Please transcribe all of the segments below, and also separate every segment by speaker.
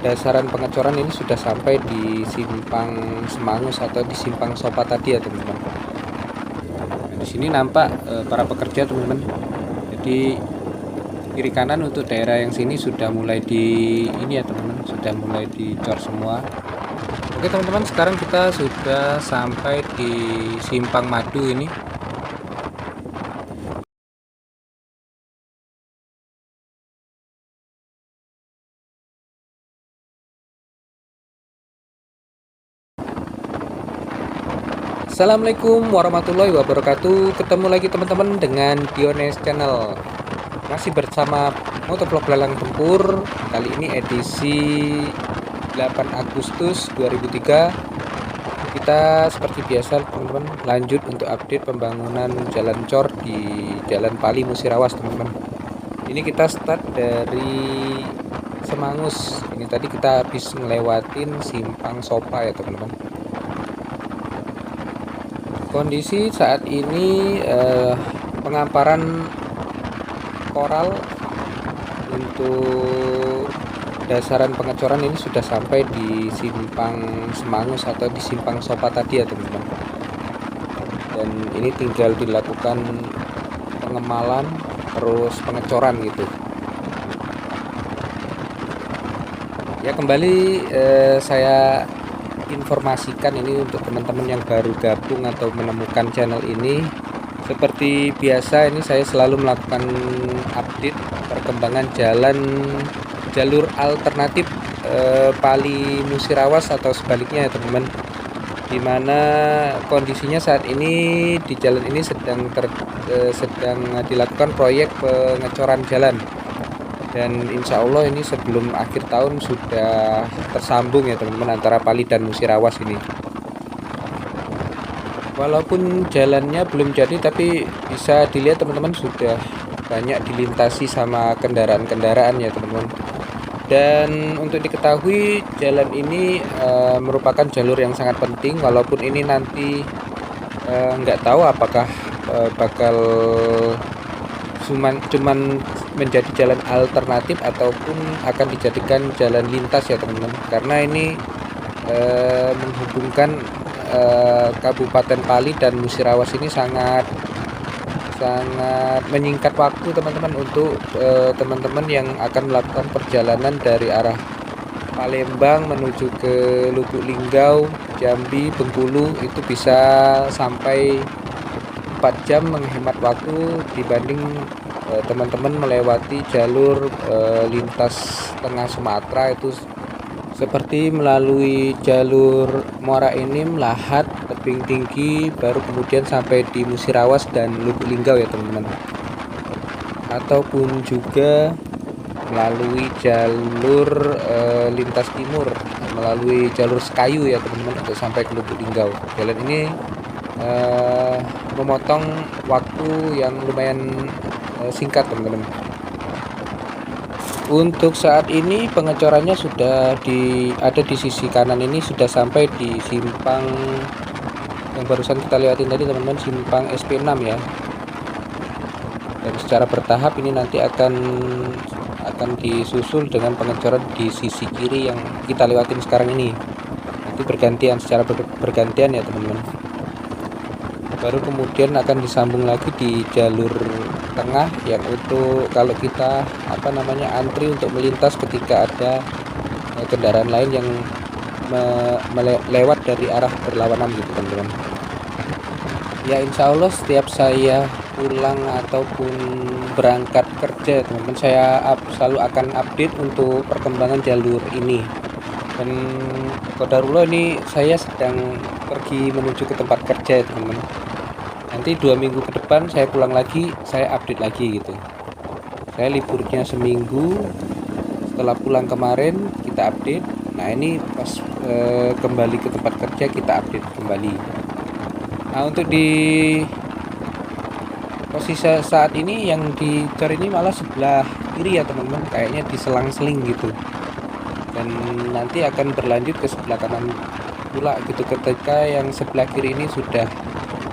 Speaker 1: dasaran pengecoran ini sudah sampai di simpang Semangus atau di simpang Sopa tadi ya teman-teman. Nah, di sini nampak para pekerja teman-teman. Jadi kiri kanan untuk daerah yang sini sudah mulai ini ya teman-teman, sudah mulai dicor semua. Oke teman-teman, sekarang kita sudah sampai di Simpang Madu ini. Assalamualaikum warahmatullahi wabarakatuh. Ketemu lagi teman-teman dengan Diones Channel. Masih bersama Motovlog Lalang Tempur. Kali ini edisi 8 Agustus 2003. Kita seperti biasa teman-teman lanjut untuk update pembangunan jalan cor di Jalan Pali Musirawas teman-teman. Ini kita start dari Semangus. Ini tadi kita habis ngelewatin Simpang Sopa ya teman-teman. Kondisi saat ini pengamparan koral untuk dasaran pengecoran ini sudah sampai di Simpang Semangus atau di Simpang Sopa tadi ya teman-teman. Dan ini tinggal dilakukan pengemalan terus pengecoran gitu. Ya kembali saya informasikan ini untuk teman-teman yang baru gabung atau menemukan channel ini. Seperti biasa ini saya selalu melakukan update perkembangan jalur alternatif Pali Musirawas atau sebaliknya ya teman-teman, dimana kondisinya saat ini di jalan ini sedang dilakukan proyek pengecoran jalan. Dan insya Allah ini sebelum akhir tahun sudah tersambung ya teman-teman antara Pali dan Musirawas ini. Walaupun jalannya belum jadi, tapi bisa dilihat teman-teman sudah banyak dilintasi sama kendaraan-kendaraan ya teman-teman. Dan untuk diketahui jalan ini merupakan jalur yang sangat penting. Walaupun ini nanti nggak tahu apakah bakal cuman menjadi jalan alternatif ataupun akan dijadikan jalan lintas ya teman-teman, karena ini menghubungkan Kabupaten Pali dan Musirawas ini sangat menyingkat waktu teman-teman untuk teman-teman yang akan melakukan perjalanan dari arah Palembang menuju ke Lubuk Linggau, Jambi, Bengkulu. Itu bisa sampai 4 jam menghemat waktu dibanding teman-teman melewati jalur lintas tengah Sumatera, itu seperti melalui jalur Muara Enim, Lahat, Tebing Tinggi, baru kemudian sampai di Musirawas dan Lubuk Linggau ya teman-teman. Ataupun juga melalui jalur lintas timur, melalui jalur Sekayu ya teman-teman untuk sampai ke Lubuk Linggau. Jalan ini memotong waktu yang lumayan singkat teman-teman. Untuk saat ini pengecorannya sudah ada di sisi kanan ini, sudah sampai di simpang yang barusan kita lewatin tadi teman-teman, simpang SP6 ya. Dan secara bertahap ini nanti akan disusul dengan pengecoran di sisi kiri yang kita lewatin sekarang ini. Nanti bergantian, secara bergantian ya teman-teman. Baru kemudian akan disambung lagi di jalur tengah yang untuk kalau kita antri untuk melintas ketika ada kendaraan lain yang lewat dari arah berlawanan gitu teman-teman. Ya insya Allah setiap saya pulang ataupun berangkat kerja teman-teman, saya selalu akan update untuk perkembangan jalur ini. Dan qadarullah ini saya sedang pergi menuju ke tempat kerja ya teman-teman. Nanti 2 minggu ke depan saya pulang lagi, saya update lagi gitu. Saya liburnya seminggu, setelah pulang kemarin kita update. Nah ini pas kembali ke tempat kerja kita update kembali. Nah untuk di posisi saat ini yang dicor ini malah sebelah kiri ya teman-teman, kayaknya diselang-seling gitu. Dan nanti akan berlanjut ke sebelah kanan pula gitu ketika yang sebelah kiri ini sudah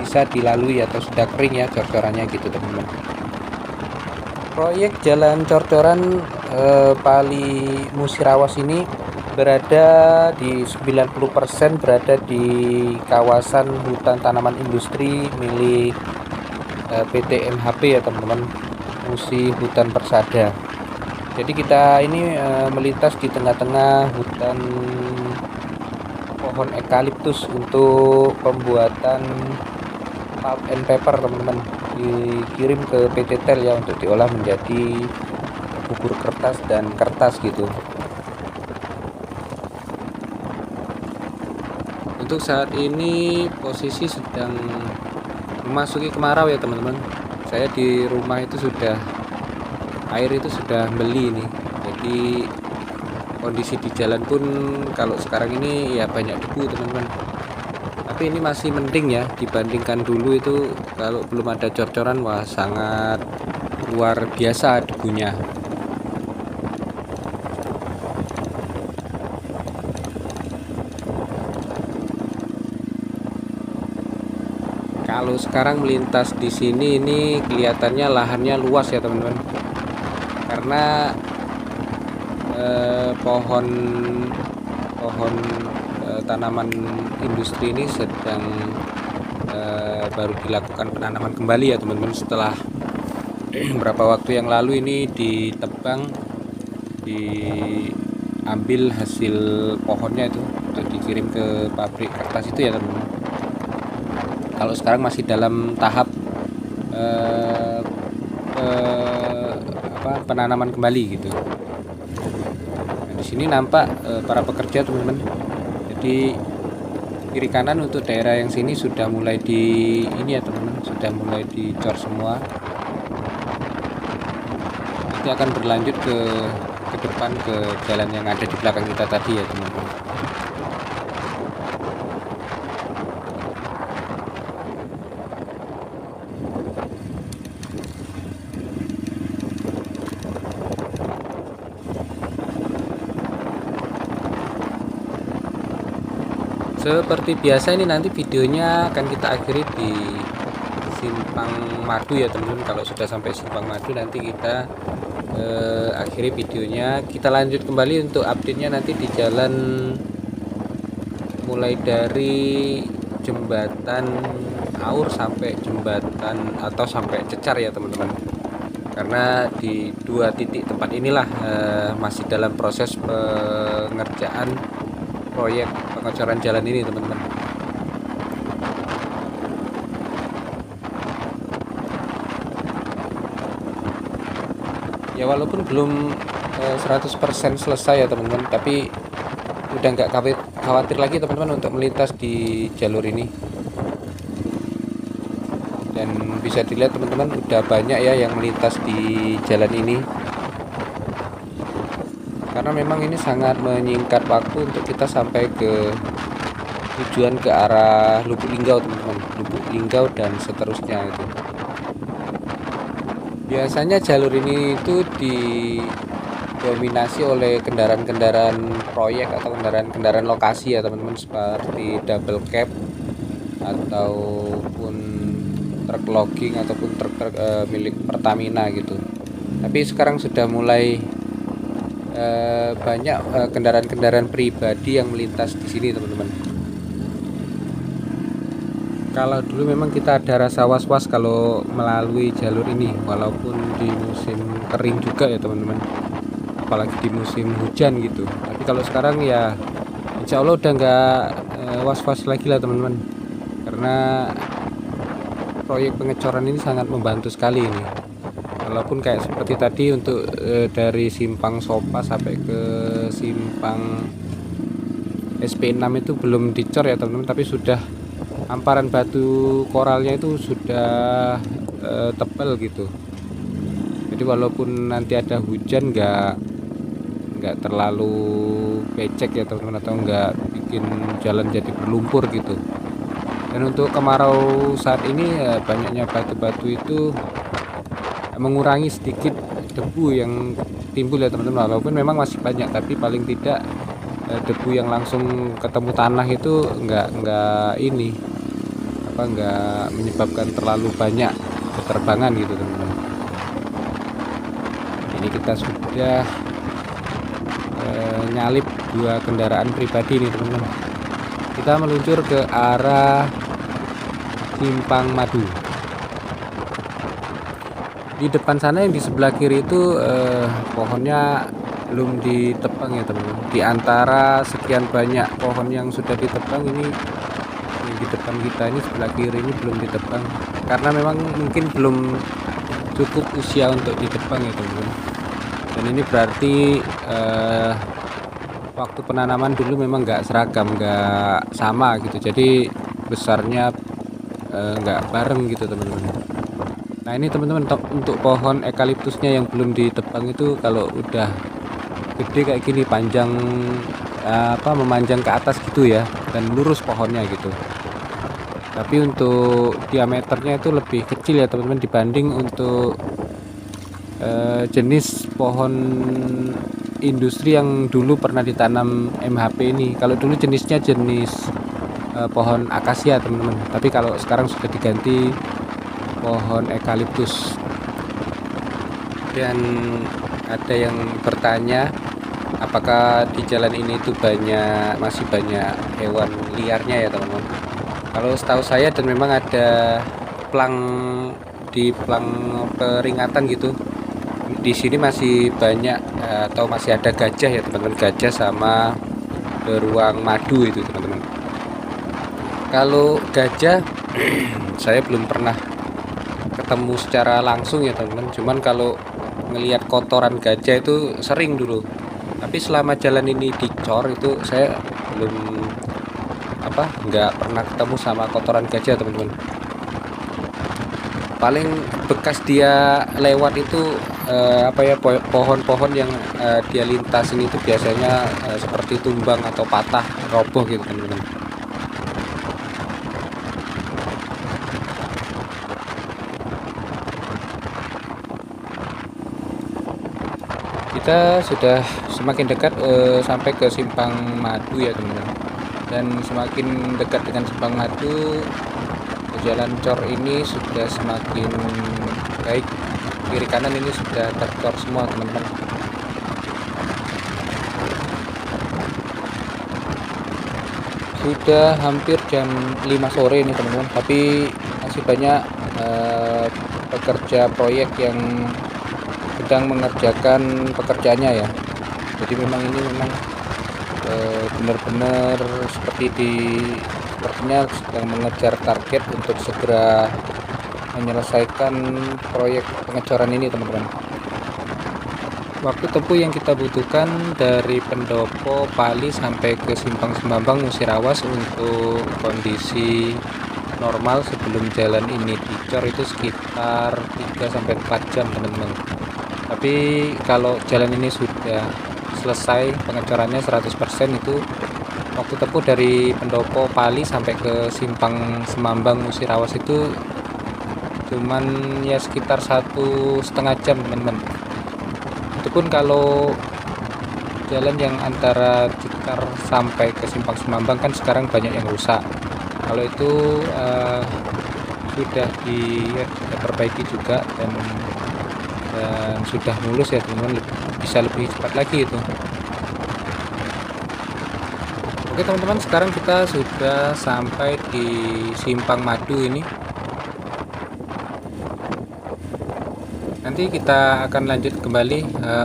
Speaker 1: bisa dilalui atau sudah kering ya cor-corannya gitu teman-teman. Proyek jalan cor-coran Pali Musirawas ini berada di 90% berada di kawasan hutan tanaman industri milik PT MHP ya teman-teman, Musi Hutan Persada. Jadi kita ini melintas di tengah-tengah hutan pohon eukaliptus untuk pembuatan pulp and paper teman-teman, dikirim ke PT TEL ya untuk diolah menjadi bubur kertas dan kertas gitu. Untuk saat ini posisi sedang memasuki kemarau ya teman-teman. Saya di rumah itu sudah air itu sudah beli nih. Jadi kondisi di jalan pun kalau sekarang ini ya banyak debu teman-teman. Tapi ini masih mending ya dibandingkan dulu itu, kalau belum ada cor-coran wah sangat luar biasa debunya. Kalau sekarang melintas di sini ini kelihatannya lahannya luas ya teman-teman. Karena pohon tanaman industri ini sedang baru dilakukan penanaman kembali ya teman-teman, setelah beberapa waktu yang lalu ini ditebang, diambil hasil pohonnya itu untuk dikirim ke pabrik kertas itu ya teman-teman. Kalau sekarang masih dalam tahap penanaman kembali gitu. Nah, di sini nampak para pekerja teman-teman. Jadi kiri kanan untuk daerah yang sini sudah mulai di ini ya teman-teman, sudah mulai dicor semua. Nanti akan berlanjut ke depan ke jalan yang ada di belakang kita tadi ya teman-teman. Seperti biasa ini nanti videonya akan kita akhiri di Simpang Madu ya teman-teman. Kalau sudah sampai Simpang Madu nanti kita akhiri videonya. Kita lanjut kembali untuk update-nya nanti di jalan mulai dari jembatan Aur sampai jembatan atau sampai Cecar ya teman-teman. Karena di dua titik tempat inilah masih dalam proses pengerjaan proyek pengecoran jalan ini teman-teman. Ya walaupun belum 100% selesai ya teman-teman, tapi udah nggak khawatir lagi teman-teman untuk melintas di jalur ini. Dan bisa dilihat teman-teman udah banyak ya yang melintas di jalan ini, karena memang ini sangat menyingkat waktu untuk kita sampai ke tujuan ke arah Lubuk Linggau teman-teman, Lubuk Linggau dan seterusnya itu. Biasanya jalur ini itu didominasi oleh kendaraan-kendaraan proyek atau kendaraan-kendaraan lokasi ya teman-teman, seperti double cab ataupun truk logging ataupun truk milik Pertamina gitu. Tapi sekarang sudah mulai banyak kendaraan-kendaraan pribadi yang melintas di sini teman-teman. Kalau dulu memang kita ada rasa was-was kalau melalui jalur ini, walaupun di musim kering juga ya teman-teman, apalagi di musim hujan gitu. Tapi kalau sekarang ya insya Allah udah nggak was-was lagi lah teman-teman, karena proyek pengecoran ini sangat membantu sekali ini. Walaupun kayak seperti tadi untuk dari simpang Sopa sampai ke simpang SP6 itu belum dicor ya teman-teman, tapi sudah hamparan batu koralnya itu sudah tebal gitu. Jadi walaupun nanti ada hujan nggak terlalu becek ya teman-teman, atau nggak bikin jalan jadi berlumpur gitu. Dan untuk kemarau saat ini banyaknya batu-batu itu mengurangi sedikit debu yang timbul ya teman-teman. Walaupun memang masih banyak, tapi paling tidak debu yang langsung ketemu tanah itu nggak menyebabkan terlalu banyak keterbangan gitu teman-teman. Ini kita sudah nyalip dua kendaraan pribadi nih teman-teman. Kita meluncur ke arah Simpang Madu. Di depan sana yang di sebelah kiri itu pohonnya belum ditebang ya teman-teman. Di antara sekian banyak pohon yang sudah ditebang, ini yang di depan kita ini sebelah kiri ini belum ditebang karena memang mungkin belum cukup usia untuk ditebang ya teman-teman. Dan ini berarti waktu penanaman dulu memang nggak seragam, nggak sama gitu, jadi besarnya nggak bareng gitu teman-teman. Nah ini teman-teman, untuk pohon eukaliptusnya yang belum ditebang itu kalau udah gede kayak gini, panjang memanjang ke atas gitu ya, dan lurus pohonnya gitu. Tapi untuk diameternya itu lebih kecil ya teman-teman dibanding untuk jenis pohon industri yang dulu pernah ditanam MHP ini. Kalau dulu jenisnya jenis pohon akasia teman-teman, tapi kalau sekarang sudah diganti pohon eukaliptus. Dan ada yang bertanya apakah di jalan ini itu masih banyak hewan liarnya ya teman-teman. Kalau setahu saya, dan memang ada plang peringatan gitu, di sini masih banyak atau masih ada gajah ya teman-teman, gajah sama beruang madu itu teman-teman. Kalau gajah saya belum pernah ketemu secara langsung ya teman-teman, cuman kalau ngelihat kotoran gajah itu sering dulu. Tapi selama jalan ini dicor itu saya belum nggak pernah ketemu sama kotoran gajah teman-teman. Paling bekas dia lewat itu pohon-pohon yang dia lintasin itu biasanya seperti tumbang atau patah, roboh gitu teman-teman. Kita sudah semakin dekat sampai ke Simpang Madu ya teman-teman. Dan semakin dekat dengan Simpang Madu, jalan cor ini sudah semakin baik. Kiri kanan ini sudah tercor semua teman-teman. Sudah hampir jam 5 sore ini teman-teman, tapi masih banyak pekerja proyek yang sedang mengerjakan pekerjaannya ya. Jadi memang ini benar-benar sepertinya sedang mengejar target untuk segera menyelesaikan proyek pengecoran ini teman-teman. Waktu tempuh yang kita butuhkan dari Pendopo Pali sampai ke Simpang Semambang Musirawas untuk kondisi normal sebelum jalan ini dicor itu sekitar 3-4 jam teman-teman. Tapi kalau jalan ini sudah selesai pengecorannya 100%, itu waktu tempuh dari Pendopo Pali sampai ke Simpang Semambang Musirawas itu cuman ya sekitar 1,5 jam teman-teman. Itu pun kalau jalan yang antara Cikar sampai ke Simpang Semambang kan sekarang banyak yang rusak. Kalau itu sudah diperbaiki juga dan sudah mulus ya teman-teman, bisa lebih cepat lagi itu. Oke teman-teman, sekarang kita sudah sampai di Simpang Madu ini. Nanti kita akan lanjut kembali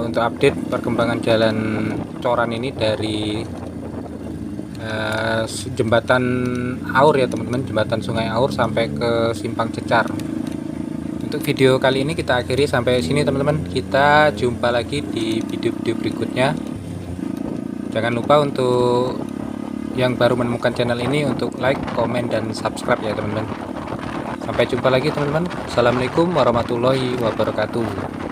Speaker 1: untuk update perkembangan jalan coran ini dari jembatan Aur ya teman-teman, jembatan Sungai Aur sampai ke Simpang Cecar. Untuk video kali ini kita akhiri sampai sini teman-teman. Kita jumpa lagi di video-video berikutnya. Jangan lupa untuk yang baru menemukan channel ini untuk like, komen, dan subscribe ya teman-teman. Sampai jumpa lagi teman-teman. Assalamualaikum warahmatullahi wabarakatuh.